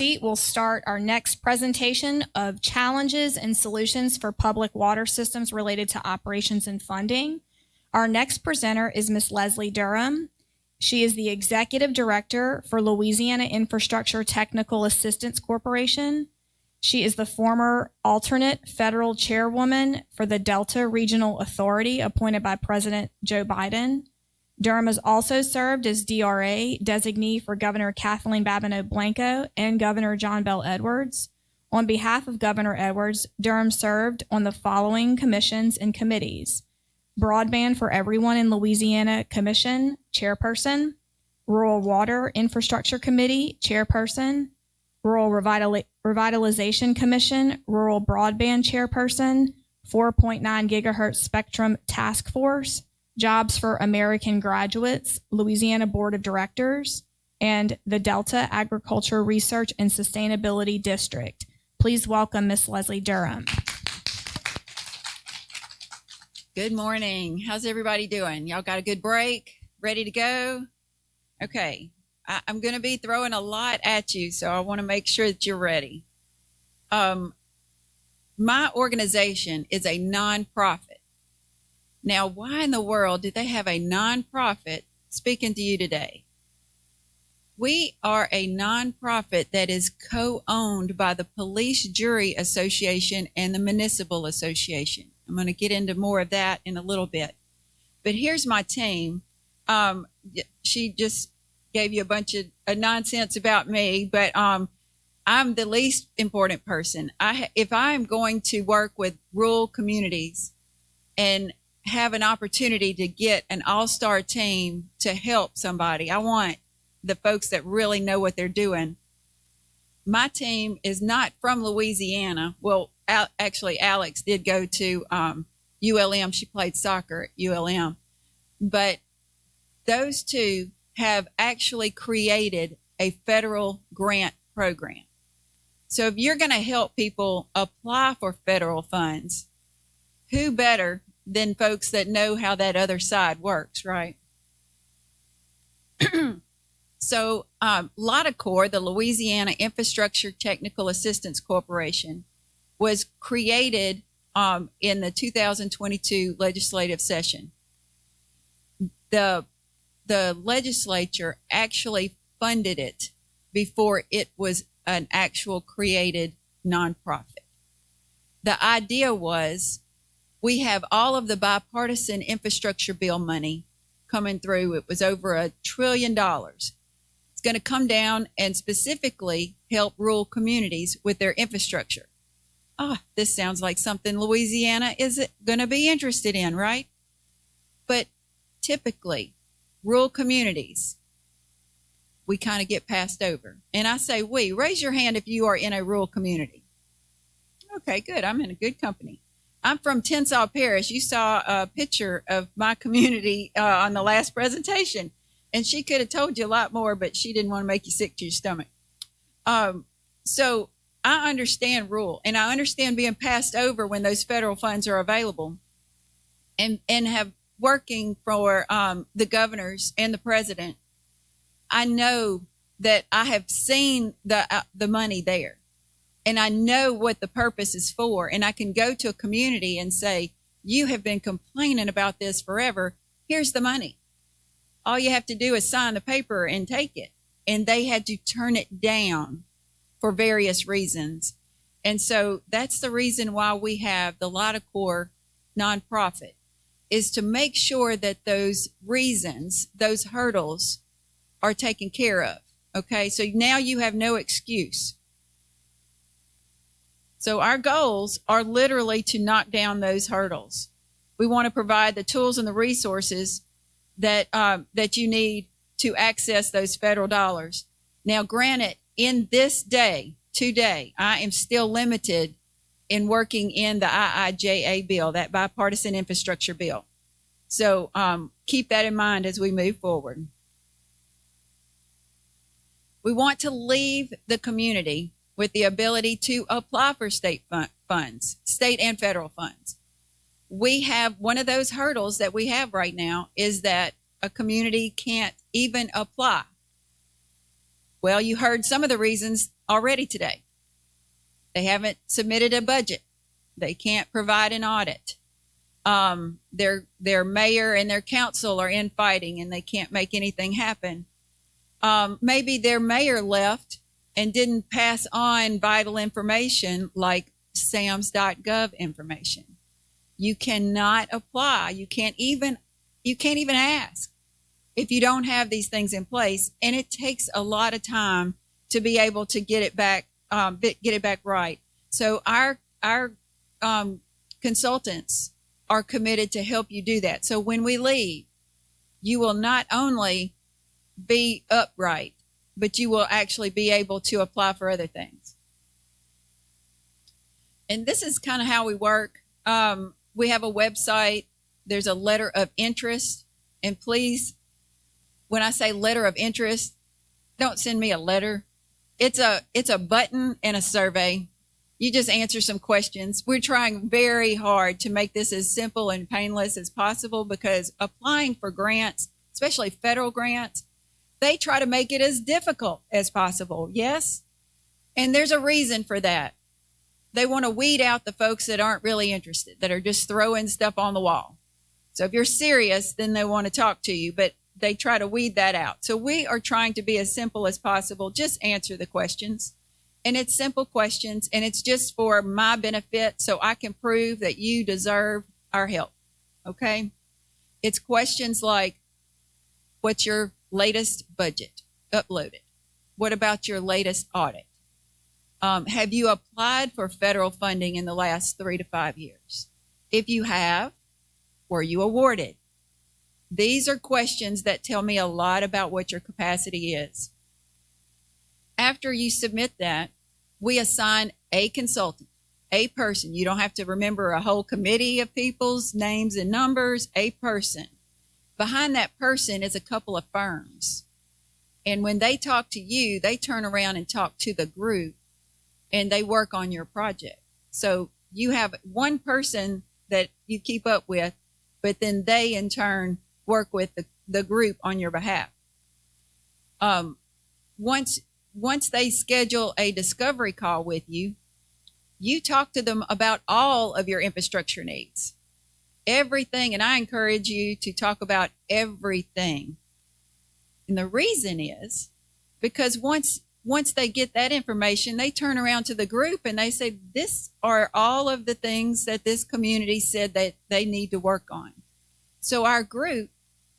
We'll start our next presentation of challenges and solutions for public water systems related to operations and funding. Our next presenter is Ms. Leslie Durham. She is the Executive Director for Louisiana Infrastructure Technical Assistance Corporation. She is the former alternate federal chairwoman for the Delta Regional Authority appointed by President Joe Biden. Durham has also served as DRA designee for Governor Kathleen Babineau Blanco and Governor John Bell Edwards. On behalf of Governor Edwards, Durham served on the following commissions and committees: Broadband for Everyone in Louisiana Commission, Chairperson; Rural Water Infrastructure Committee, Chairperson; Rural Revitalization Commission, Rural Broadband Chairperson; 4.9 Gigahertz Spectrum Task Force; Jobs for American Graduates, Louisiana Board of Directors; and the Delta Agriculture Research and Sustainability District. Please welcome Ms. Leslie Durham. Good morning. How's everybody doing? Y'all got a good break? Ready to go? Okay. I'm going to be throwing a lot at you, so I want to make sure that you're ready. My organization is a nonprofit. Now, why in the world did they have a nonprofit speaking to you today? We are a nonprofit that is co-owned by the Police Jury Association and the Municipal Association. I'm going to get into more of that in a little bit. But here's my team. She just gave you a bunch of nonsense about me, but I'm the least important person. If I'm going to work with rural communities and have an opportunity to get an all-star team to help somebody, I want the folks that really know what they're doing. My team is not from Louisiana. Well, actually, Alex did go to ULM. She played soccer at ULM. But those two have actually created a federal grant program. So if you're going to help people apply for federal funds, who better than folks that know how that other side works, right? So LITACorp, the Louisiana Infrastructure Technical Assistance Corporation, was created in the 2022 legislative session. The legislature actually funded it before it was an actual created nonprofit. The idea was, we have all of the bipartisan infrastructure bill money coming through. It was over $1 trillion. It's going to come down and specifically help rural communities with their infrastructure. This sounds like something Louisiana is going to be interested in, right? But typically, rural communities, we kind of get passed over. And I say we. Raise your hand if you are in a rural community. Okay, good. I'm in a good company. I'm from Tensall Parish. You saw a picture of my community on the last presentation, and she could have told you a lot more, but she didn't want to make you sick to your stomach. So I understand rural, and I understand being passed over when those federal funds are available, and have working for the governors and the president. I know that I have seen the money there. And I know what the purpose is for. And I can go to a community and say, you have been complaining about this forever. Here's the money. All you have to do is sign the paper and take it. And they had to turn it down for various reasons. And so that's the reason why we have the LITACorp nonprofit, is to make sure that those reasons, those hurdles are taken care of. Okay, so now you have no excuse. So our goals are literally to knock down those hurdles. We want to provide the tools and the resources that you need to access those federal dollars. Now, granted, in this day, today, I am still limited in working in the IIJA bill, that bipartisan infrastructure bill. So keep that in mind as we move forward. We want to leave the community with the ability to apply for state funds, state and federal funds. We have one of those hurdles that we have right now is that a community can't even apply. Well, you heard some of the reasons already today. They haven't submitted a budget. They can't provide an audit. Their mayor and their council are infighting and they can't make anything happen. Maybe their mayor left and didn't pass on vital information like SAMS.gov information. You cannot apply. You can't even ask if you don't have these things in place. And it takes a lot of time to be able to get it back right. So our consultants are committed to help you do that. So when we leave, you will not only be upright, but you will actually be able to apply for other things. And this is kind of how we work. We have a website. There's a letter of interest. And please, when I say letter of interest, don't send me a letter. It's a button and a survey. You just answer some questions. We're trying very hard to make this as simple and painless as possible because applying for grants, especially federal grants, they try to make it as difficult as possible. Yes? And there's a reason for that. They want to weed out the folks that aren't really interested, that are just throwing stuff on the wall. So if you're serious, then they want to talk to you, but they try to weed that out. So we are trying to be as simple as possible. Just answer the questions. And it's simple questions, and it's just for my benefit so I can prove that you deserve our help, okay? It's questions like, what's your latest budget? Upload it. What about your latest audit? Have you applied for federal funding in the last 3 to 5 years? If you have, were you awarded? These are questions that tell me a lot about what your capacity is. After you submit that, we assign a consultant, a person. You don't have to remember a whole committee of people's names and numbers, a person. Behind that person is a couple of firms. And when they talk to you, they turn around and talk to the group and they work on your project. So you have one person that you keep up with, but then they in turn work with the group on your behalf. Once they schedule a discovery call with you, you talk to them about all of your infrastructure needs. Everything, and I encourage you to talk about everything. And the reason is because once they get that information, they turn around to the group and they say, this are all of the things that this community said that they need to work on. So our group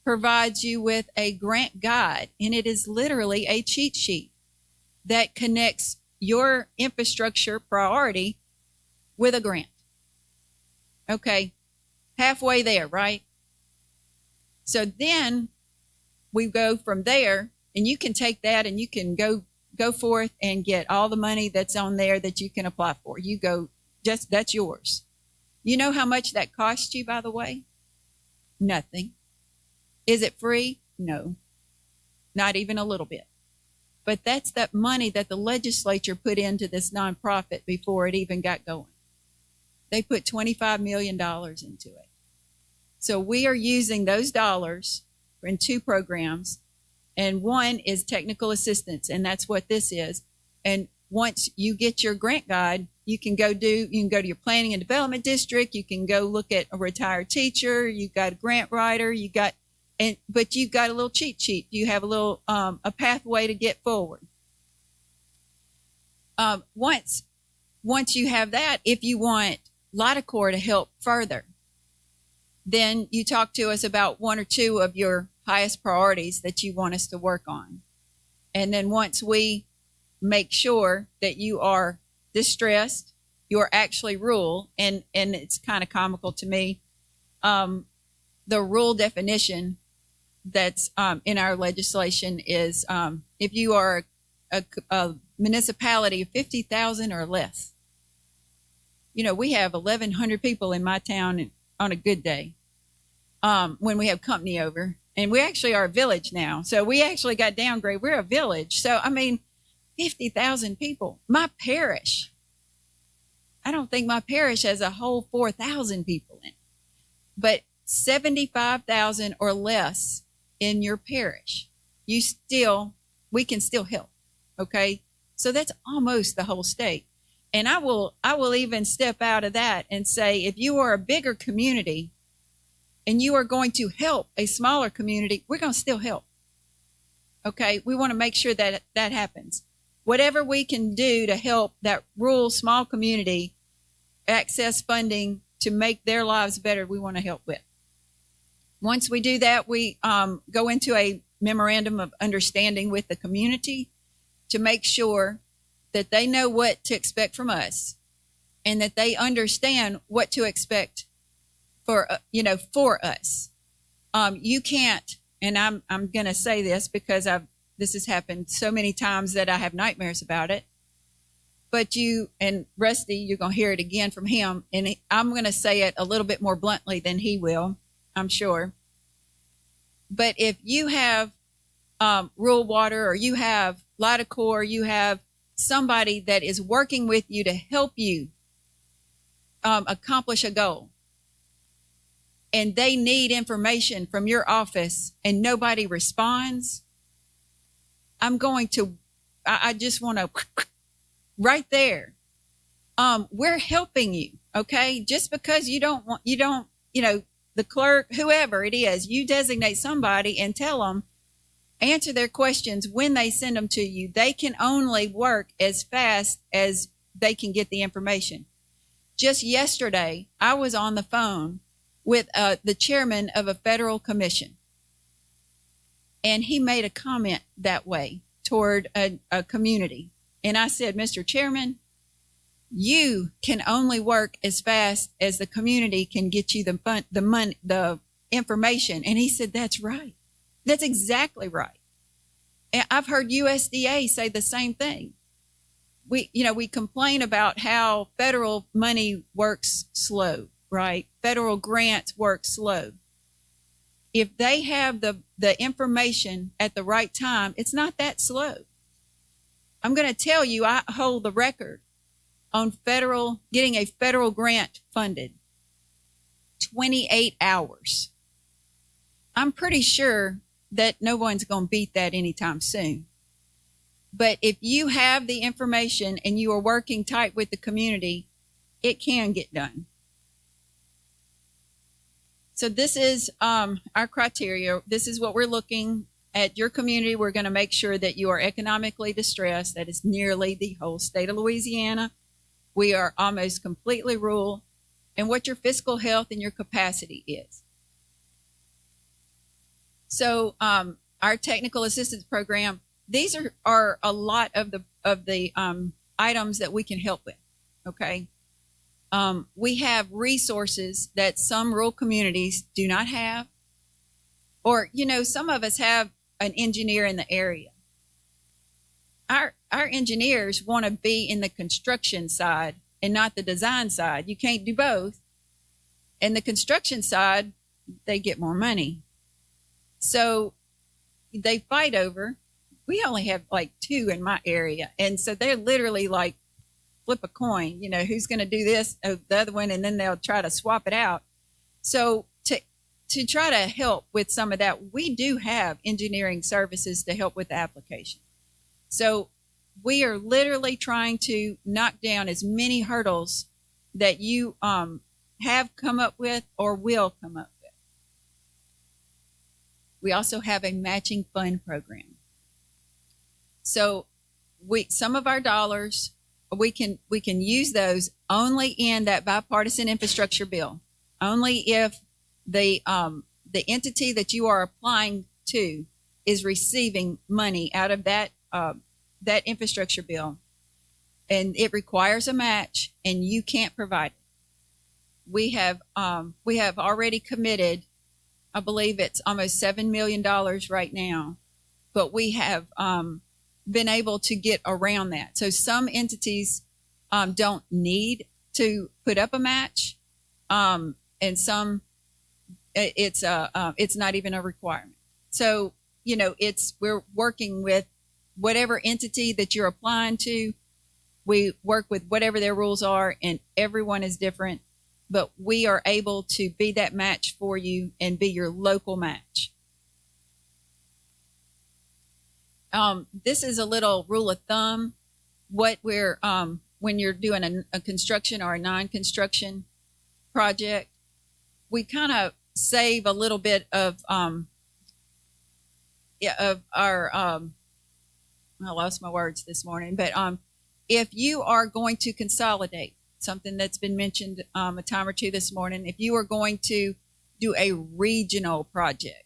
provides you with a grant guide, and it is literally a cheat sheet that connects your infrastructure priority with a grant. Okay, halfway there, right? So then we go from there, and you can take that and you can go forth and get all the money that's on there that you can apply for. You go, just that's yours. You know how much that costs you, by the way? Nothing. Is it free? No, not even a little bit. But that's that money that the legislature put into this nonprofit before it even got going. They put $25 million into it. So we are using those dollars in 2 programs, and one is technical assistance, and that's what this is. And once you get your grant guide, you can go to your planning and development district. You can go look at a retired teacher. You've got a grant writer. But you've got a little cheat sheet. You have a little a pathway to get forward. Once you have that, if you want LITACorp to help further, then you talk to us about 1 or 2 of your highest priorities that you want us to work on. And then once we make sure that you are distressed, you are actually rural, and it's kind of comical to me, the rural definition that's in our legislation is if you are a municipality of 50,000 or less. You know, we have 1,100 people in my town on a good day when we have company over. And we actually are a village now. So we actually got downgraded. We're a village. So, I mean, 50,000 people. My parish, I don't think my parish has a whole 4,000 people in it. But 75,000 or less in your parish, we can still help, okay? So that's almost the whole state. And I will even step out of that and say, if you are a bigger community and you are going to help a smaller community, we're going to still help. Okay, we want to make sure that that happens. Whatever we can do to help that rural small community access funding to make their lives better, we want to help with. Once we do that, we go into a memorandum of understanding with the community to make sure that they know what to expect from us and that they understand what to expect for us. You can't, and I'm going to say this because this has happened so many times that I have nightmares about it. But you and Rusty, you're going to hear it again from him, and I'm going to say it a little bit more bluntly than he will, I'm sure. But if you have rural water, or you have LITACorp, you have somebody that is working with you to help you accomplish a goal, and they need information from your office and nobody responds, I just want to right there. We're helping you. Okay. Just because the clerk, whoever it is, you designate somebody and tell them, answer their questions when they send them to you. They can only work as fast as they can get the information. Just yesterday, I was on the phone with the chairman of a federal commission, and he made a comment that way toward a community. And I said, Mr. Chairman, you can only work as fast as the community can get you the money, the information. And he said, that's right. That's exactly right. And I've heard USDA say the same thing. We complain about how federal money works slow, right? Federal grants work slow. If they have the information at the right time, it's not that slow. I'm going to tell you, I hold the record on getting a federal grant funded. 28 hours. I'm pretty sure that no one's going to beat that anytime soon. But if you have the information and you are working tight with the community, it can get done. So this is our criteria. This is what we're looking at your community. We're going to make sure that you are economically distressed. That is nearly the whole state of Louisiana. We are almost completely rural, and what your fiscal health and your capacity is. So our technical assistance program, these are a lot of the items that we can help with. Okay. We have resources that some rural communities do not have, or some of us have an engineer in the area. Our engineers want to be in the construction side and not the design side. You can't do both. And the construction side, they get more money. So they fight over. We only have like 2 in my area. And so they're literally like flip a coin, who's going to do this, the other one, and then they'll try to swap it out. So to try to help with some of that, we do have engineering services to help with the application. So we are literally trying to knock down as many hurdles that you have come up with or will come up with. We also have a matching fund program. So some of our dollars, we can use those only in that bipartisan infrastructure bill. Only if the entity that you are applying to is receiving money out of that infrastructure bill, and it requires a match, and you can't provide it. We have already committed, I believe it's almost $7 million right now, but we have been able to get around that. So some entities don't need to put up a match, and some it's not even a requirement. So we're working with whatever entity that you're applying to. We work with whatever their rules are, and everyone is different, but we are able to be that match for you and be your local match. This is a little rule of thumb. what we're when you're doing a construction or a non-construction project, we kind of save a little bit of our I lost my words this morning, but if you are going to consolidate something that's been mentioned a time or two this morning, if you are going to do a regional project,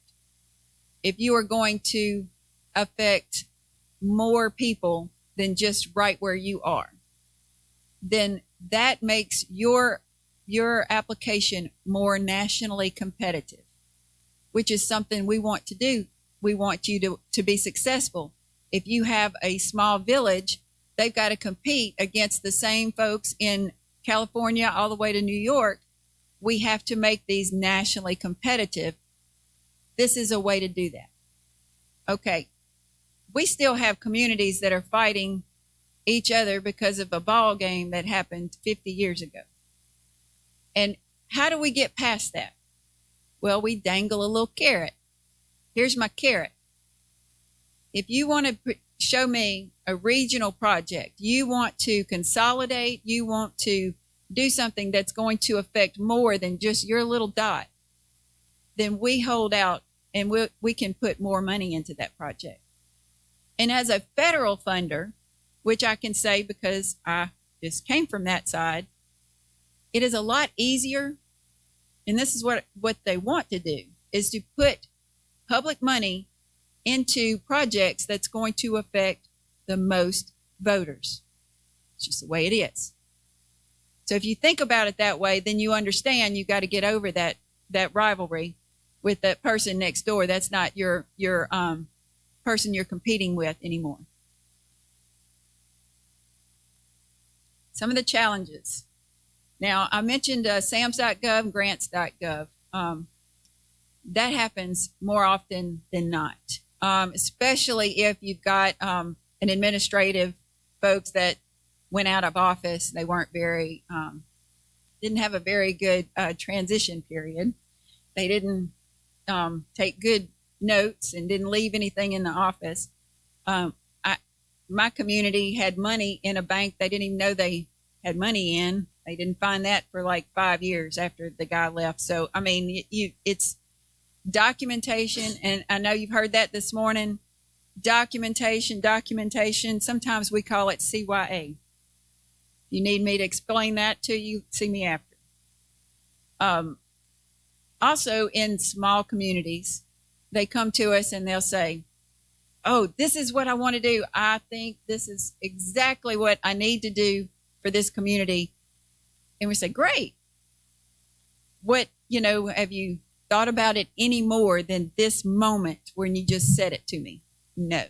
if you are going to affect more people than just right where you are, then that makes your application more nationally competitive, which is something we want to do. We want you to be successful. If you have a small village, they've got to compete against the same folks in California all the way to New York. We have to make these nationally competitive. This is a way to do that. Okay. We still have communities that are fighting each other because of a ball game that happened 50 years ago. And how do we get past that? Well, we dangle a little carrot. Here's my carrot. If you want to show me a regional project, you want to consolidate, you want to do something that's going to affect more than just your little dot, then we hold out and we can put more money into that project. And as a federal funder, which I can say because I just came from that side, it is a lot easier, and this is what they want to do, is to put public money into projects that's going to affect the most voters. It's just the way it is. So if you think about it that way, then you understand you got to get over that rivalry with that person next door. That's not your person you're competing with anymore. Some of the challenges. Now, I mentioned SAMS.gov, grants.gov. That happens more often than not, especially if you've got an administrative folks that went out of office. They weren't didn't have a very good transition period. They didn't take good notes and didn't leave anything in the office. My community had money in a bank they didn't even know they had money in. They didn't find that for like 5 years after the guy left. So, I mean, it's documentation, and I know you've heard that this morning. Documentation. Sometimes we call it CYA. If you need me to explain that to you, see me after. Also, in small communities, they come to us and they'll say, oh, this is what I want to do. I think this is exactly what I need to do for this community. And we say, great. What, have you thought about it any more than this moment when you just said it to me? No.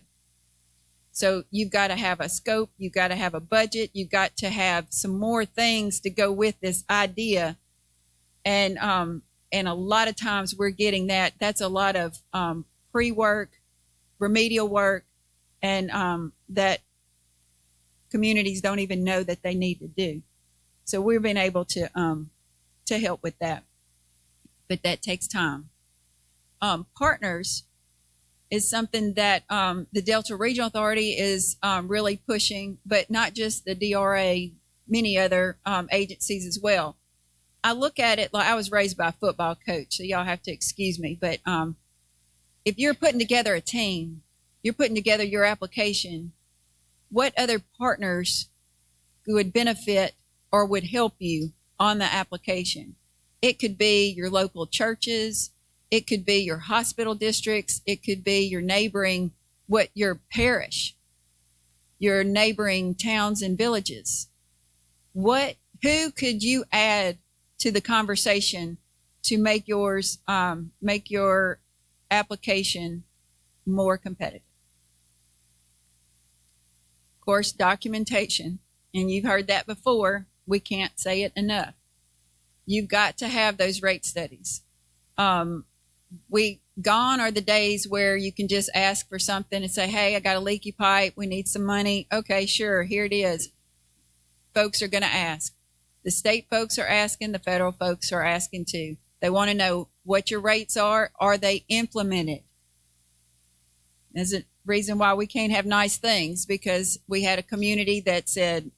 So you've got to have a scope. You've got to have a budget. You've got to have some more things to go with this idea. And a lot of times we're getting that. That's a lot of pre-work, remedial work, and that communities don't even know that they need to do. So we've been able to help with that, but that takes time. Partners is something that the Delta Regional Authority is really pushing, but not just the DRA, many other agencies as well. I look at it like I was raised by a football coach, so y'all have to excuse me, but if you're putting together a team, you're putting together your application, what other partners would benefit or would help you on the application? It could be your local churches. It could be your hospital districts. It could be your neighboring, your parish, your neighboring towns and villages. Who could you add to the conversation to make your application more competitive? Of course, documentation, and you've heard that before. We can't say it enough. You've got to have those rate studies. Gone are the days where you can just ask for something and say, hey, I got a leaky pipe. We need some money. Okay, sure. Here it is. Folks are going to ask. The state folks are asking. The federal folks are asking too. They want to know what your rates are. Are they implemented? reason why we can't have nice things, because we had a community that said,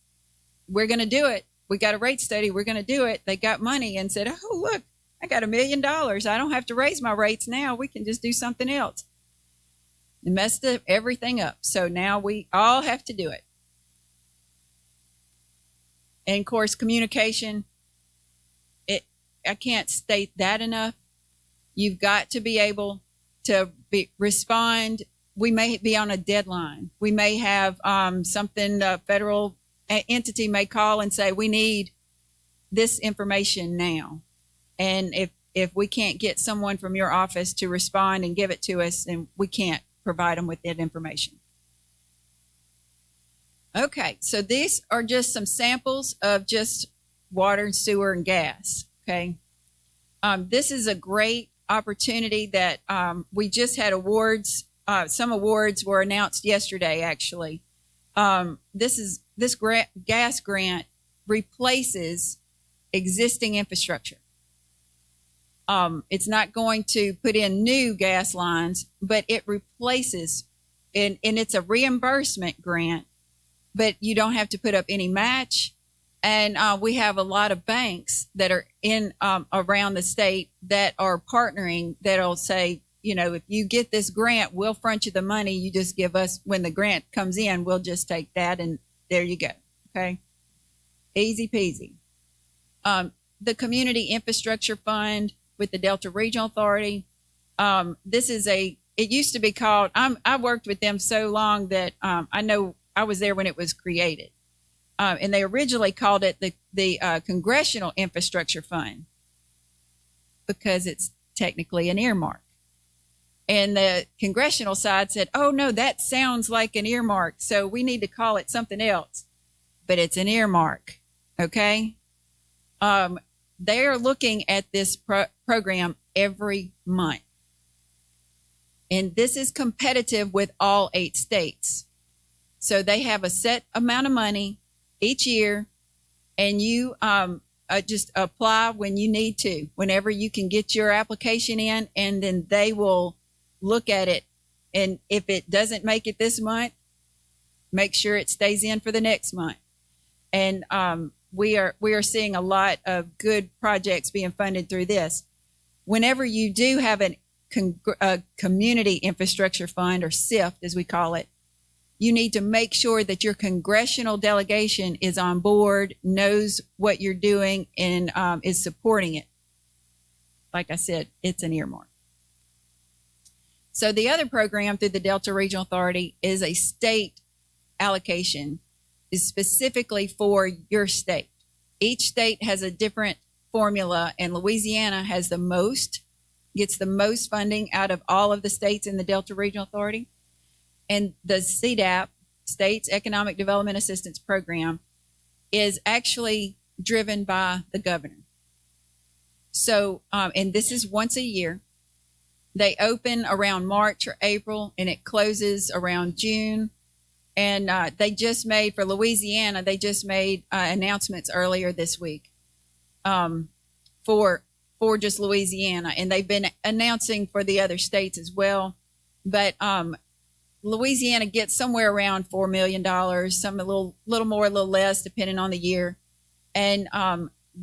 we're going to do it. We got a rate study. We're going to do it. They got money and said, oh, look, I got $1 million. I don't have to raise my rates now. We can just do something else. It messed everything up. So now we all have to do it. And of course, communication, I can't state that enough. You've got to be able to respond. We may be on a deadline. We may have something, a federal entity may call and say, we need this information now. And if we can't get someone from your office to respond and give it to us, then we can't provide them with that information. Okay, so these are just some samples of just water and sewer and gas, okay? This is a great opportunity that we just had awards. Some awards were announced yesterday, actually. This gas grant replaces existing infrastructure. It's not going to put in new gas lines, but it replaces, and it's a reimbursement grant, but you don't have to put up any match. And we have a lot of banks that are in around the state that are partnering, that'll say, you know, if you get this grant, we'll front you the money. You just give us, when the grant comes in, we'll just take that, and there you go. Okay. Easy peasy. The Community Infrastructure Fund with the Delta Regional Authority. This is it used to be called, I worked with them so long that I know I was there when it was created. And they originally called it the Congressional Infrastructure Fund because it's technically an earmark. And the congressional side said, oh, no, that sounds like an earmark, so we need to call it something else. But it's an earmark, okay? They are looking at this program every month. And this is competitive with all 8 states. So they have a set amount of money each year, and you just apply when you need to, whenever you can get your application in, and then they will look at it. And if it doesn't make it this month, make sure it stays in for the next month. And we are seeing a lot of good projects being funded through this. Whenever you do have a community infrastructure fund, or SIFT as we call it, you need to make sure that your congressional delegation is on board, knows what you're doing, and is supporting it. Like I said, it's an earmark. So the other program through the Delta Regional Authority is a state allocation, is specifically for your state. Each state has a different formula, and Louisiana has the most, gets the most funding out of all of the states in the Delta Regional Authority. And the CDAP, States Economic Development Assistance Program, is actually driven by the governor. So, and this is once a year. They open around March or April, and it closes around June. And they just made, for Louisiana, they just made announcements earlier this week for just Louisiana. And they've been announcing for the other states as well. But Louisiana gets somewhere around $4 million, some a little more, a little less, depending on the year. And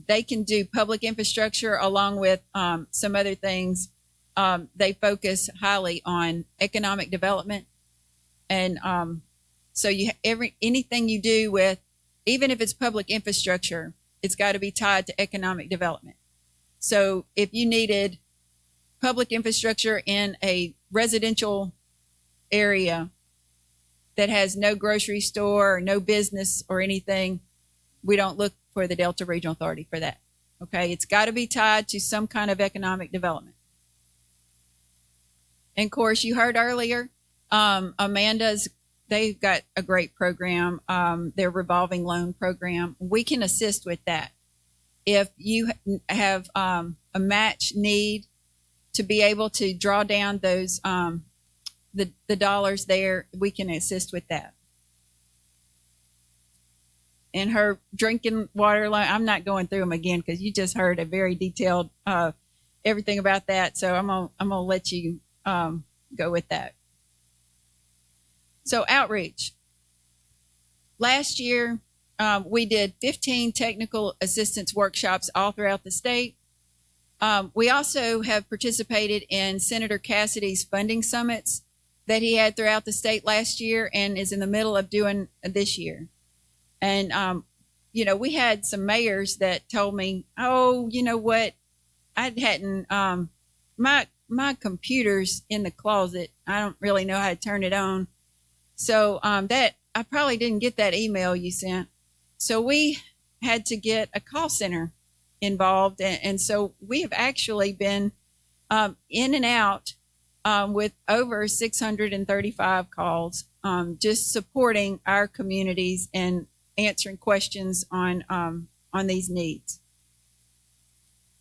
they can do public infrastructure along with some other things. They focus highly on economic development. And so anything you do with, even if it's public infrastructure, it's got to be tied to economic development. So if you needed public infrastructure in a residential area that has no grocery store or no business or anything, we don't look for the Delta Regional Authority for that. Okay, it's got to be tied to some kind of economic development. And of course, you heard earlier, they've got a great program, their revolving loan program. We can assist with that. If you have a match need to be able to draw down those the dollars there, we can assist with that. And her drinking water loan, I'm not going through them again because you just heard a very detailed everything about that. So I'm gonna let you go with that. So outreach. Last year, we did 15 technical assistance workshops all throughout the state. We also have participated in Senator Cassidy's funding summits that he had throughout the state last year and is in the middle of doing this year. And, we had some mayors that told me, oh, you know what, I hadn't, my computer's in the closet. I don't really know how to turn it on. So that I probably didn't get that email you sent. So we had to get a call center involved. And so we have actually been in and out with over 635 calls, just supporting our communities and answering questions on these needs.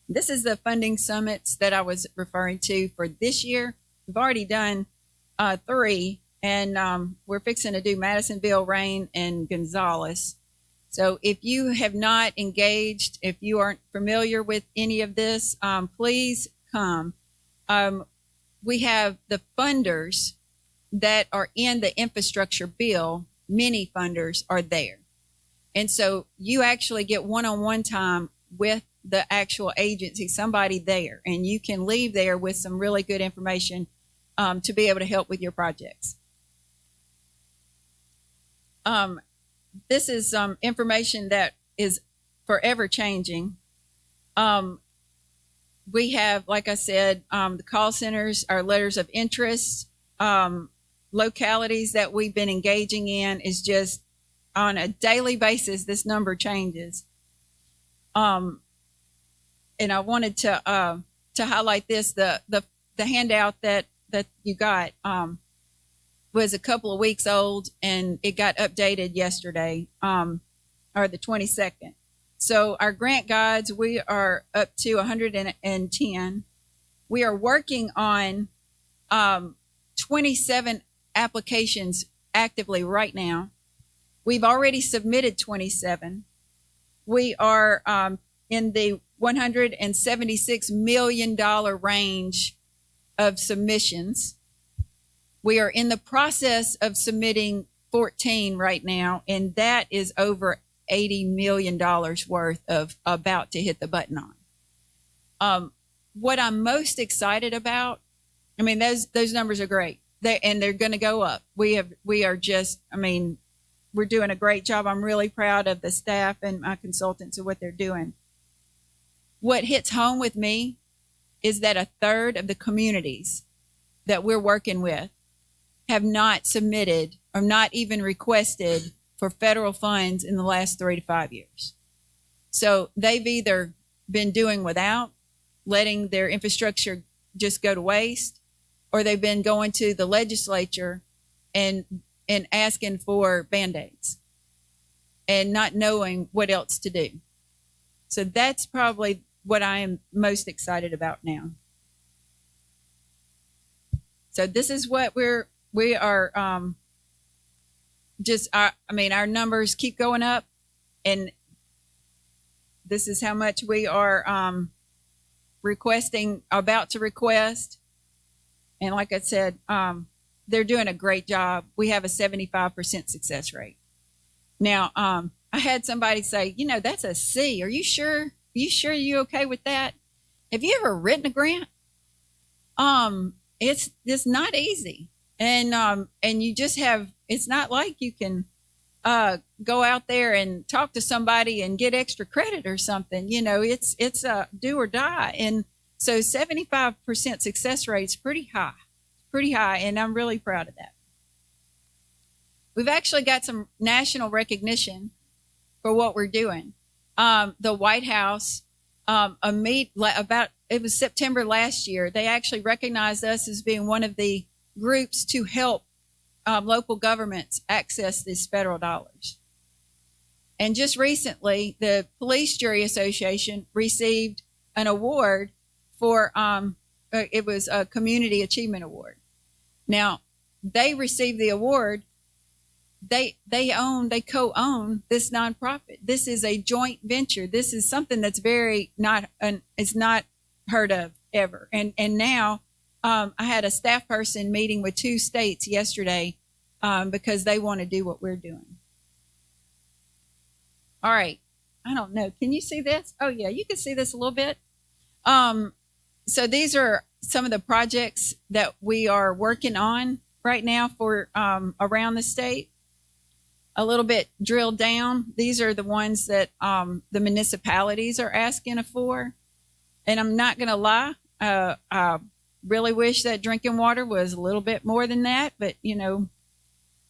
This is the funding summits that I was referring to for this year. We've already done 3, and we're fixing to do Madisonville, Rain, and Gonzales. So if you have not engaged, if you aren't familiar with any of this, please come. We have the funders that are in the infrastructure bill. Many funders are there. And so you actually get one-on-one time with the actual agency, somebody there, and you can leave there with some really good information to be able to help with your projects. This is some information that is forever changing. We have, like I said, the call centers, our letters of interest, localities that we've been engaging in is just on a daily basis, this number changes. And I wanted to highlight this. The handout that you got was a couple of weeks old, and it got updated yesterday, or the 22nd. So our grant guides, we are up to 110. We are working on 27 applications actively right now. We've already submitted 27. We are in the $176 million range of submissions. We are in the process of submitting 14 right now, and that is over $80 million worth of about to hit the button on. What I'm most excited about, I mean, those numbers are great. They're going to go up. We're doing a great job. I'm really proud of the staff and my consultants and what they're doing. What hits home with me is that a third of the communities that we're working with have not submitted or not even requested for federal funds in the last 3 to 5 years. So they've either been doing without, letting their infrastructure just go to waste, or they've been going to the legislature and asking for Band-Aids and not knowing what else to do. So that's probably what I am most excited about now. So this is what we are our numbers keep going up, and this is how much we are about to request. And like I said, they're doing a great job. We have a 75% success rate. Now, I had somebody say, that's a C. Are you sure? You okay with that? Have you ever written a grant? It's not easy. And you just it's not like you can go out there and talk to somebody and get extra credit or something. It's a do or die. And so 75% success rate is pretty high, and I'm really proud of that. We've actually got some national recognition for what we're doing. The White House, it was September last year, they actually recognized us as being one of the groups to help local governments access these federal dollars. And just recently, the Police Jury Association received an award for, it was a Community Achievement Award. Now, they received the award. They co-own this nonprofit. This is a joint venture. This is something that's it's not heard of ever. And now I had a staff person meeting with 2 states yesterday because they want to do what we're doing. All right. I don't know. Can you see this? Oh, yeah, you can see this a little bit. So these are some of the projects that we are working on right now for around the state. A little bit drilled down. These are the ones that the municipalities are asking for. And I'm not going to lie. I really wish that drinking water was a little bit more than that. But, you know,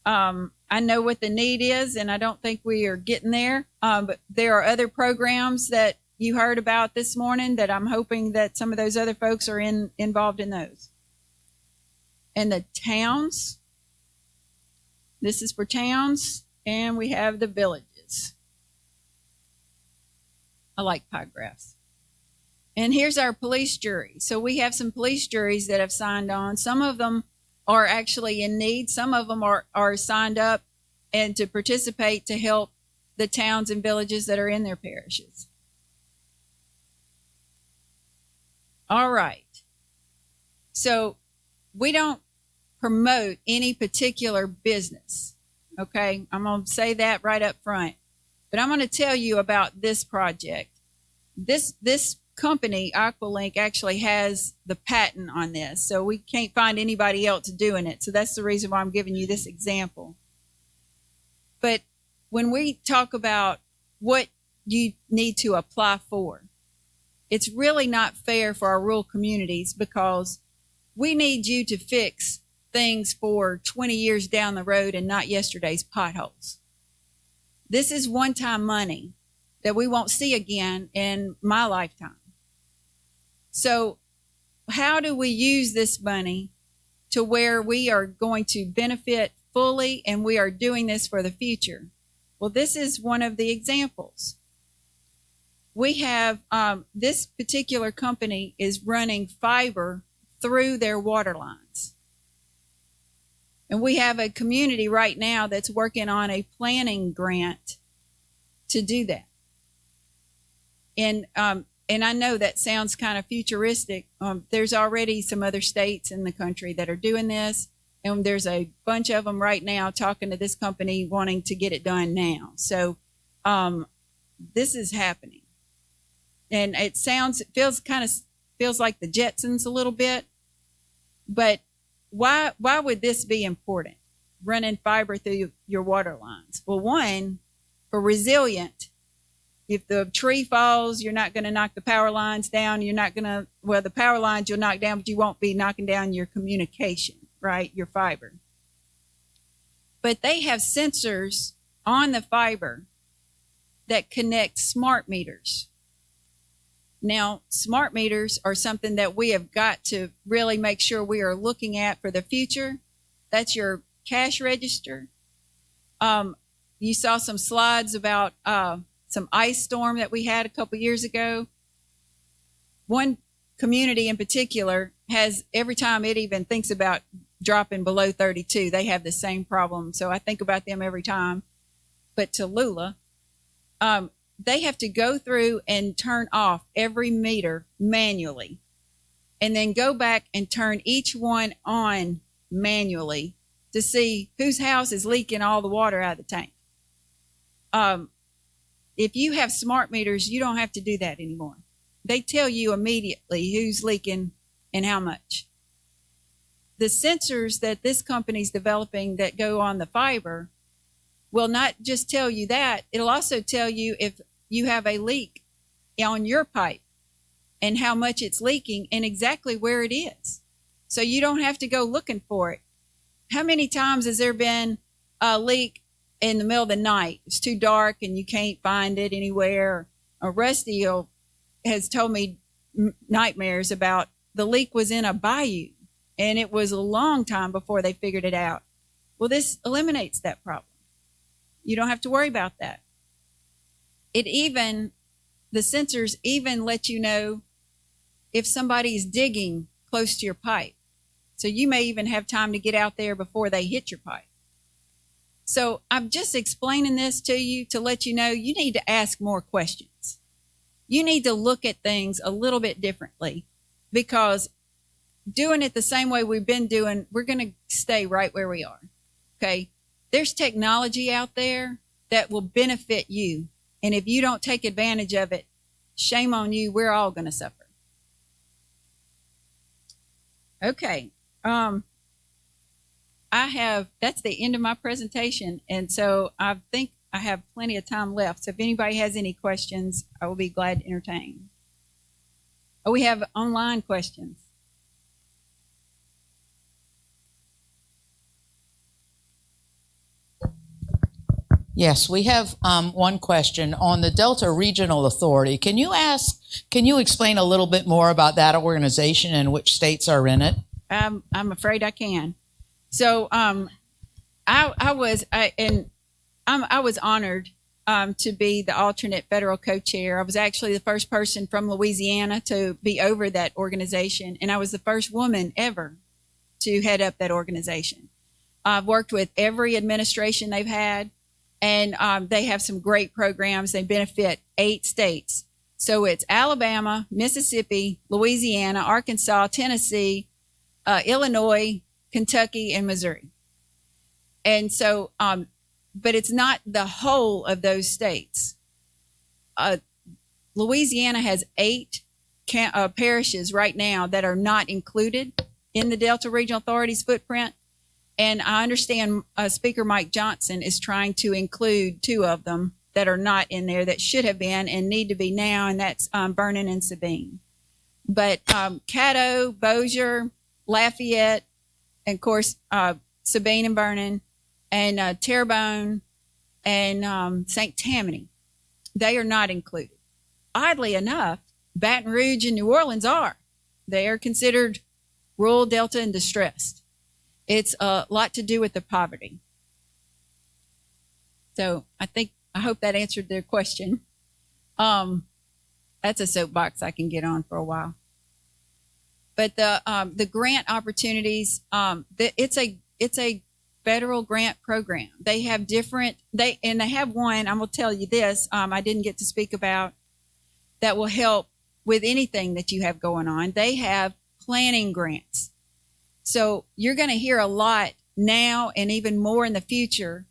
I know what the need is, and I don't think we are getting there. But there are other programs that you heard about this morning that I'm hoping that some of those other folks are involved in those. And the towns, this is for towns, and we have the villages. I like pie graphs. And here's our police jury. So we have some police juries that have signed on. Some of them are actually in need. Some of them are signed up and to participate to help the towns and villages that are in their parishes. All right. So we don't promote any particular business. Okay. I'm going to say that right up front. But I'm going to tell you about this project. This company, Aqualink, actually has the patent on this. So we can't find anybody else doing it. So that's the reason why I'm giving you this example. But when we talk about what you need to apply for, it's really not fair for our rural communities because we need you to fix things for 20 years down the road and not yesterday's potholes. This is one-time money that we won't see again in my lifetime. So how do we use this money to where we are going to benefit fully and we are doing this for the future? Well, this is one of the examples. We have this particular company is running fiber through their water lines. And we have a community right now that's working on a planning grant to do that. And I know that sounds kind of futuristic. There's already some other states in the country that are doing this. And there's a bunch of them right now talking to this company wanting to get it done now. So this is happening. And it feels like the Jetsons a little bit. But why would this be important? Running fiber through your water lines. Well, one, for resilient. If the tree falls, you're not going to knock the power lines down. The power lines you'll knock down, but you won't be knocking down your communication, right? Your fiber. But they have sensors on the fiber that connect smart meters. Now, smart meters are something that we have got to really make sure we are looking at for the future. That's your cash register. You saw some slides about some ice storm that we had a couple years ago. One community in particular has, every time it even thinks about dropping below 32, they have the same problem. So I think about them every time. But Tallulah, they have to go through and turn off every meter manually and then go back and turn each one on manually to see whose house is leaking all the water out of the tank. If you have smart meters, you don't have to do that anymore. They tell you immediately who's leaking and how much. The sensors that this company's developing that go on the fiber will not just tell you that, it'll also tell you if you have a leak on your pipe and how much it's leaking and exactly where it is. So you don't have to go looking for it. How many times has there been a leak in the middle of the night? It's too dark and you can't find it anywhere. Or Rusty has told me nightmares about the leak was in a bayou and it was a long time before they figured it out. Well, this eliminates that problem. You don't have to worry about that. The sensors even let you know if somebody is digging close to your pipe. So you may even have time to get out there before they hit your pipe. So I'm just explaining this to you to let you know you need to ask more questions. You need to look at things a little bit differently because doing it the same way we've been doing, we're going to stay right where we are. Okay. There's technology out there that will benefit you. And if you don't take advantage of it, shame on you. We're all going to suffer. Okay. That's the end of my presentation. And so I think I have plenty of time left. So if anybody has any questions, I will be glad to entertain. Oh, we have online questions. Yes, we have one question on the Delta Regional Authority. Can you explain a little bit more about that organization and which states are in it? I'm afraid I can. So I was honored to be the alternate federal co-chair. I was actually the first person from Louisiana to be over that organization, and I was the first woman ever to head up that organization. I've worked with every administration they've had, and they have some great programs. They benefit 8 states. So it's Alabama, Mississippi, Louisiana, Arkansas, Tennessee, Illinois, Kentucky, and Missouri. And so, but it's not the whole of those states. Louisiana has 8 parishes right now that are not included in the Delta Regional Authority's footprint. And I understand Speaker Mike Johnson is trying to include 2 of them that are not in there that should have been and need to be now, and that's Vernon and Sabine. But Caddo, Bossier, Lafayette, and of course Sabine and Vernon, and Terrebonne and St. Tammany, they are not included. Oddly enough, Baton Rouge and New Orleans are. They are considered rural Delta and distressed. It's a lot to do with the poverty. So I hope that answered their question. That's a soapbox I can get on for a while. But the grant opportunities, it's a federal grant program. They have they have one, I'm going to tell you this, I didn't get to speak about, that will help with anything that you have going on. They have planning grants. So you're going to hear a lot now and even more in the future.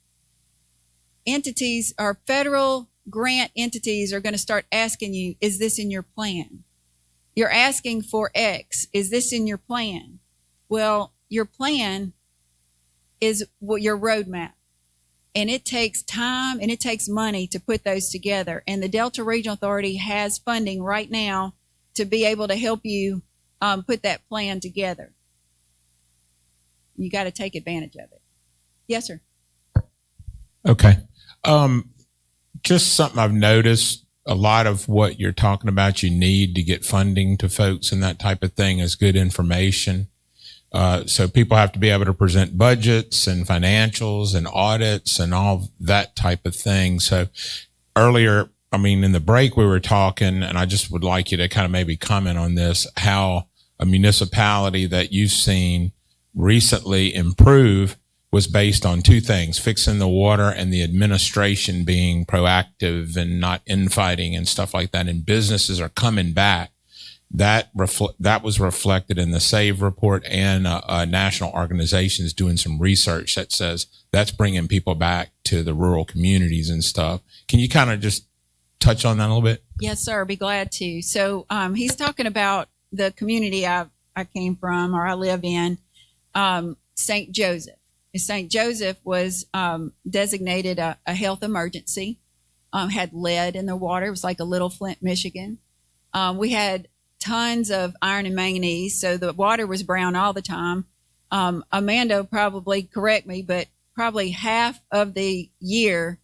Entities or federal grant entities are going to start asking you, is this in your plan? You're asking for X. Is this in your plan? Well, your plan is your roadmap. And it takes time and it takes money to put those together. And the Delta Regional Authority has funding right now to be able to help you put that plan together. You got to take advantage of it. Yes, sir. Okay. Just something I've noticed, a lot of what you're talking about, you need to get funding to folks and that type of thing is good information. So people have to be able to present budgets and financials and audits and all that type of thing. So earlier, in the break we were talking, and I just would like you to kind of maybe comment on this, how a municipality that you've seen recently improve was based on 2 things, fixing the water and the administration being proactive and not infighting and stuff like that. And businesses are coming back. That was reflected in the SAVE report, and national organizations doing some research that says that's bringing people back to the rural communities and stuff. Can you kind of just touch on that a little bit? Yes, sir. Be glad to. So he's talking about the community I came from, or I live in, St. Joseph. St. Joseph was designated a health emergency, had lead in the water. It was like a little Flint, Michigan. We had tons of iron and manganese, so the water was brown all the time. Amanda will probably correct me, but probably half of the year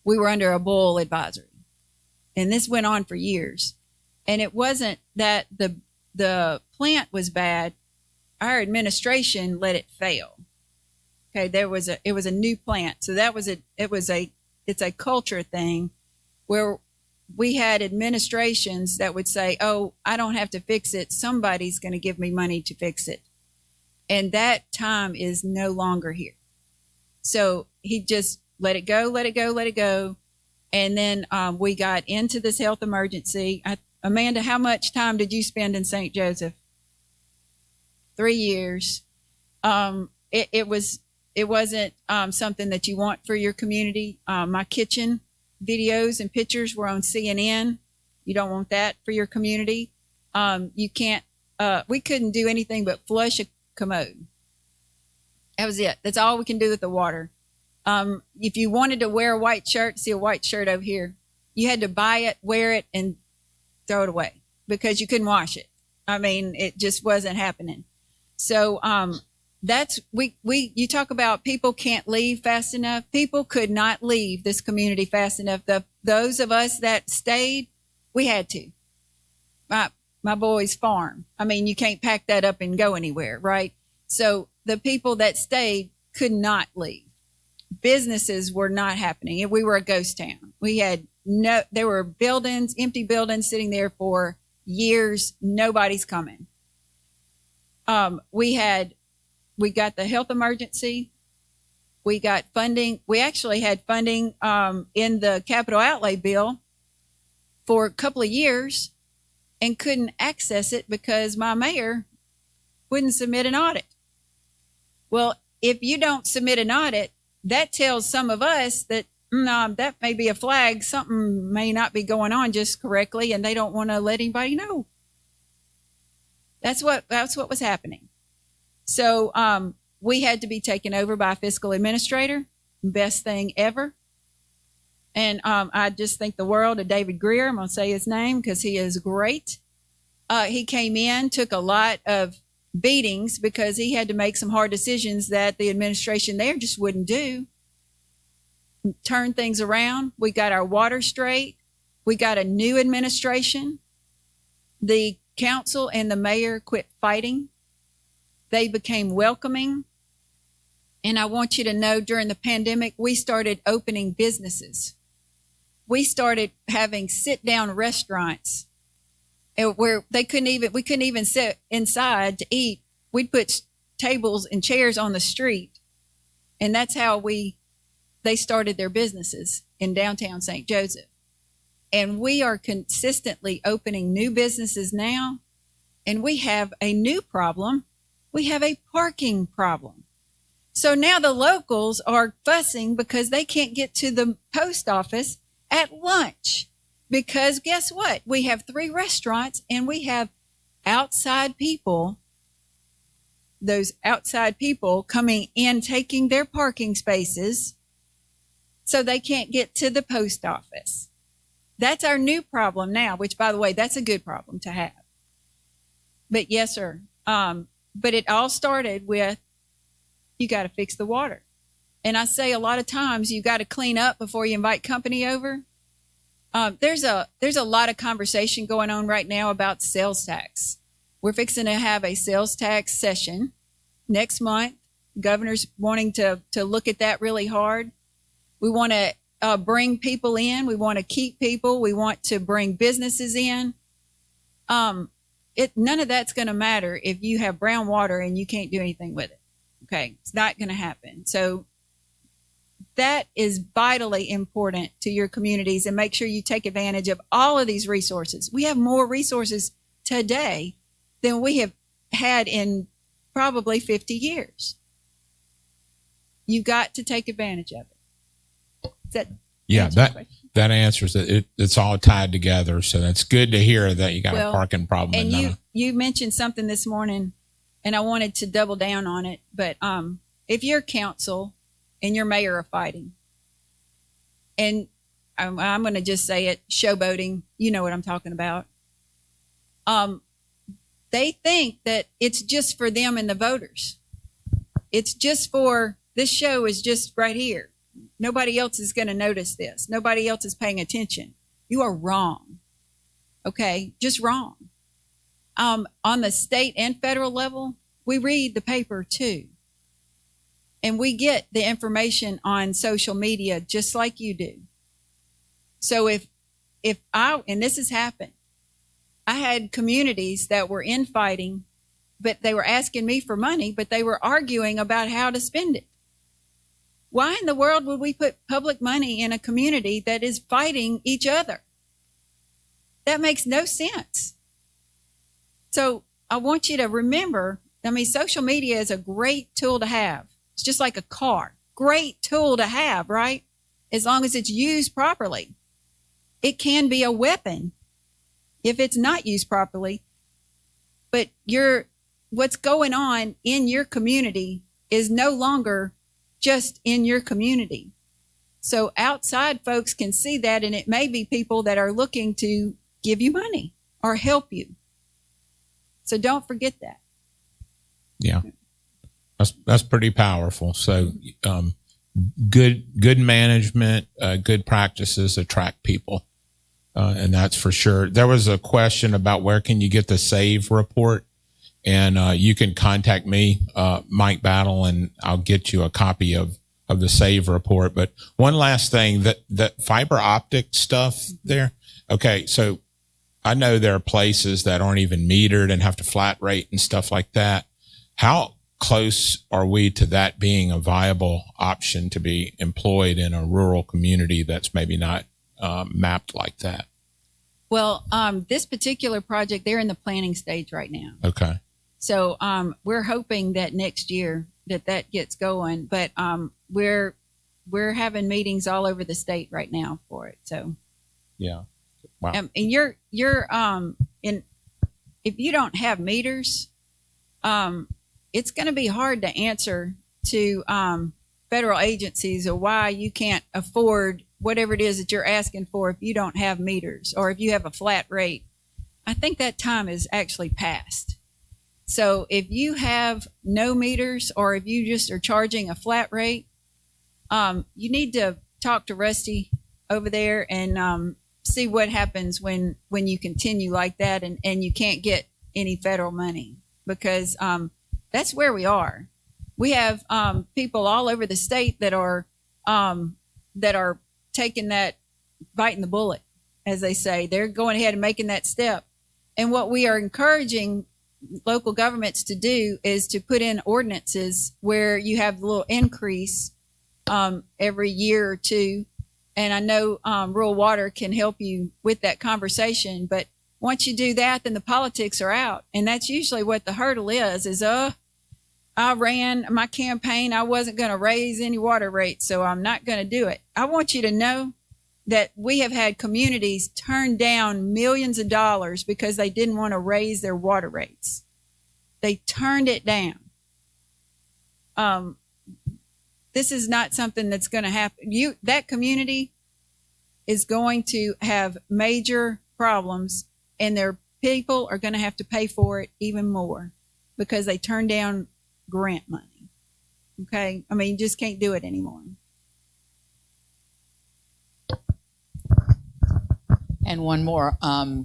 we were under a boil advisory. And this went on for years. And it wasn't that the plant was bad. Our administration let it fail. Okay, it was a new plant. So it's a culture thing where we had administrations that would say, oh, I don't have to fix it. Somebody's going to give me money to fix it. And that time is no longer here. So he just let it go, let it go, let it go. And then we got into this health emergency. Amanda, how much time did you spend in St. Joseph? 3 years. It it wasn't something that you want for your community. My kitchen videos and pictures were on CNN. You don't want that for your community. You can't, we couldn't do anything but flush a commode. That was it. That's all we can do with the water. If you wanted to wear a white shirt, see a white shirt over here, you had to buy it, wear it, and throw it away because you couldn't wash it. I mean, it just wasn't happening. So that's you talk about people can't leave fast enough. People could not leave this community fast enough. Those of us that stayed, we had to. My boys farm. I mean, you can't pack that up and go anywhere, right? So the people that stayed could not leave. Businesses were not happening. We were a ghost town. There were buildings, empty buildings sitting there for years. Nobody's coming. We got the health emergency. We got funding. We actually had funding in the capital outlay bill for a couple of years and couldn't access it because my mayor wouldn't submit an audit. Well, if you don't submit an audit, that tells some of us that that may be a flag. Something may not be going on just correctly, and they don't want to let anybody know. That's what was happening. So we had to be taken over by a fiscal administrator. Best thing ever. And I just think the world of David Greer. I'm going to say his name because he is great. He came in, took a lot of beatings because he had to make some hard decisions that the administration there just wouldn't do. Turn things around. We got our water straight. We got a new administration. The council and the mayor quit fighting. They became welcoming. And I want you to know during the pandemic, we started opening businesses. We started having sit-down restaurants where we couldn't even sit inside to eat. We'd put tables and chairs on the street. And that's how they started their businesses in downtown St. Joseph. And we are consistently opening new businesses now. And we have a new problem. We have a parking problem. So now the locals are fussing because they can't get to the post office at lunch. Because guess what? We have 3 restaurants and we have outside people, those outside people coming in, taking their parking spaces so they can't get to the post office. That's our new problem now, which, by the way, that's a good problem to have. But yes, sir. But it all started with, you got to fix the water. And I say a lot of times, you got to clean up before you invite company over. There's a lot of conversation going on right now about sales tax. We're fixing to have a sales tax session next month. Governor's wanting to look at that really hard. We want to bring people in. We want to keep people. We want to bring businesses in. None of that's going to matter if you have brown water and you can't do anything with it. Okay, it's not going to happen. So that is vitally important to your communities, and make sure you take advantage of all of these resources. We have more resources today than we have had in probably 50 years. You've got to take advantage of it. That answers it. It's all tied together. So that's good to hear that you got a parking problem. And you mentioned something this morning, and I wanted to double down on it. But if your council and your mayor are fighting, and I'm going to just say it, showboating, you know what I'm talking about. They think that it's just for them and the voters. It's just for, this show is just right here. Nobody else is going to notice this. Nobody else is paying attention. You are wrong. Okay, just wrong. On the state and federal level, we read the paper too. And we get the information on social media just like you do. So and this has happened, I had communities that were infighting, but they were asking me for money, but they were arguing about how to spend it. Why in the world would we put public money in a community that is fighting each other? That makes no sense. So I want you to remember, social media is a great tool to have. It's just like a car. Great tool to have, right? As long as it's used properly. It can be a weapon if it's not used properly. But what's going on in your community is no longer just in your community. So outside folks can see that, and it may be people that are looking to give you money or help you. So don't forget that. Yeah. That's pretty powerful. So, good management, good practices attract people. And that's for sure. There was a question about where can you get the SAVE report? And, you can contact me, Mike Battle, and I'll get you a copy of the SAVE report. But one last thing, that fiber optic stuff there. Okay. So I know there are places that aren't even metered and have to flat rate and stuff like that. How close are we to that being a viable option to be employed in a rural community that's maybe not mapped like that? Well, this particular project, they're in the planning stage right now. Okay. So we're hoping that next year that gets going, but we're having meetings all over the state right now for it. So yeah, wow. And you're in, if you don't have meters, it's going to be hard to answer to federal agencies or why you can't afford whatever it is that you're asking for if you don't have meters or if you have a flat rate. I think that time is actually past. So if you have no meters or if you just are charging a flat rate, you need to talk to Rusty over there and see what happens when you continue like that and you can't get any federal money, because that's where we are. We have people all over the state that are taking that, biting the bullet, as they say. They're going ahead and making that step. And what we are encouraging local governments to do is to put in ordinances where you have a little increase every year or two. And I know rural water can help you with that conversation. But once you do that, then the politics are out. And that's usually what the hurdle is I ran my campaign. I wasn't going to raise any water rates, so I'm not going to do it. I want you to know that we have had communities turn down millions of dollars because they didn't want to raise their water rates. They turned it down. This is not something that's going to happen. That community is going to have major problems, and their people are going to have to pay for it even more because they turned down grant money. Okay? I mean, you just can't do it anymore. And one more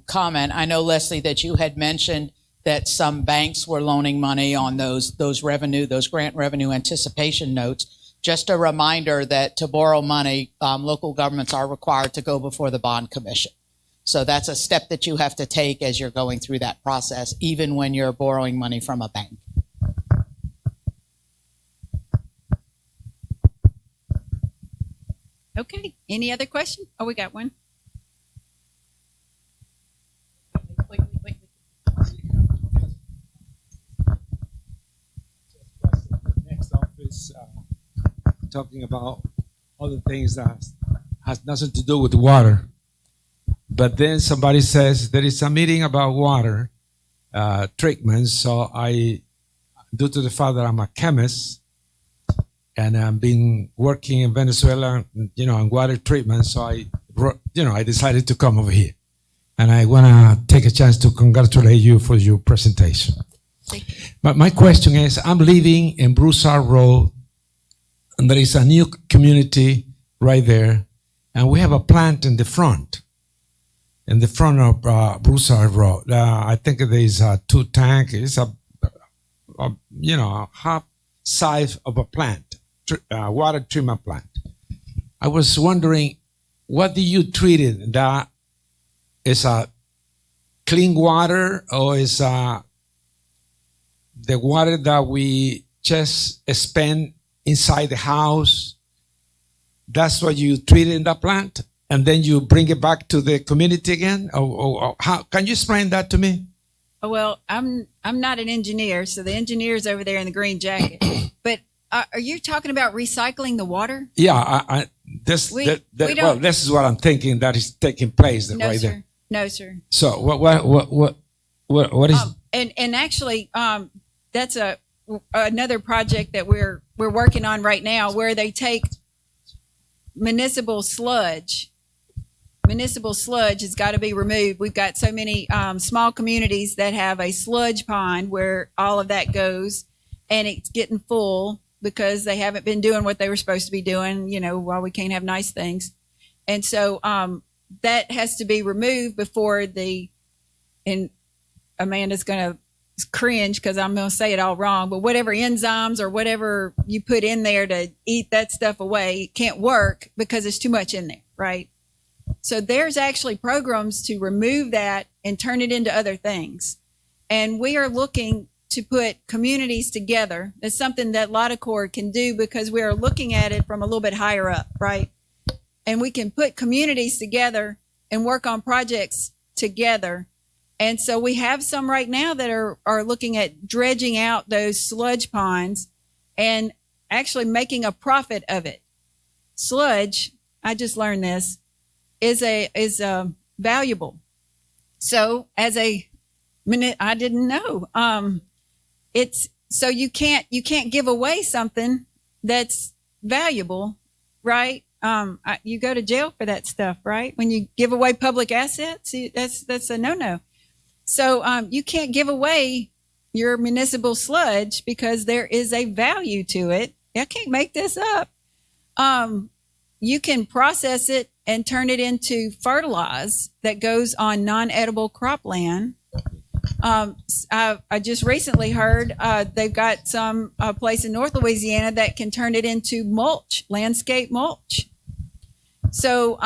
comment. I know, Leslie, that you had mentioned that some banks were loaning money on those grant revenue anticipation notes. Just a reminder that to borrow money, local governments are required to go before the bond commission. So that's a step that you have to take as you're going through that process, even when you're borrowing money from a bank. Okay. Any other question? Oh, we got one. Next office talking about other things that has nothing to do with water. But then somebody says there is a meeting about water treatment. So due to the fact that I'm a chemist and I've been working in Venezuela, on water treatment, so I decided to come over here. And I want to take a chance to congratulate you for your presentation. But my question is, I'm living in Broussard Road, and there is a new community right there, and we have a plant in the front of Broussard Road. I think there is 2 tanks. It's a half size of a plant, water treatment plant. I was wondering, what do you treat it? That is a clean water, or is the water that we just spend inside the house? That's what you treat in that plant, and then you bring it back to the community again? Or how can you explain that to me? Well, I'm not an engineer, so the engineer's over there in the green jacket. But are you talking about recycling the water? Yeah, this We well, don't- this is what I'm thinking that is taking place No, right sir. there. No, sir. So what is? And actually, that's another project that we're working on right now, where they take municipal sludge. Municipal sludge has got to be removed. We've got so many small communities that have a sludge pond where all of that goes, and it's getting full because they haven't been doing what they were supposed to be doing, while we can't have nice things. And so that has to be removed before and Amanda's going to cringe because I'm going to say it all wrong, but whatever enzymes or whatever you put in there to eat that stuff away can't work because there's too much in there, right? So there's actually programs to remove that and turn it into other things. And we are looking to put communities together. It's something that LITACorp can do because we are looking at it from a little bit higher up, right? And we can put communities together and work on projects together. And so we have some right now that are looking at dredging out those sludge ponds and actually making a profit of it. Sludge, I just learned this, is valuable. So I didn't know. It's so you can't give away something that's valuable, right? You go to jail for that stuff, right? When you give away public assets, that's a no-no. So you can't give away your municipal sludge because there is a value to it. I can't make this up. You can process it and turn it into fertilizer that goes on non-edible cropland. I just recently heard they've got some place in North Louisiana that can turn it into mulch, landscape mulch. So,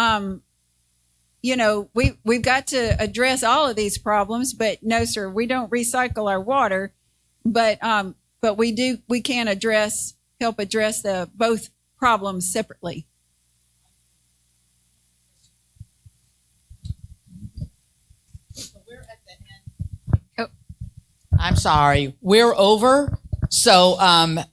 we've got to address all of these problems, but no, sir, we don't recycle our water, but we can help address both problems separately. I'm sorry. We're over. So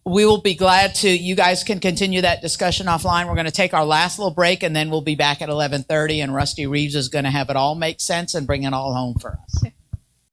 we will be glad to, you guys can continue that discussion offline. We're going to take our last little break, and then we'll be back at 11:30, and Rusty Reeves is going to have it all make sense and bring it all home for us.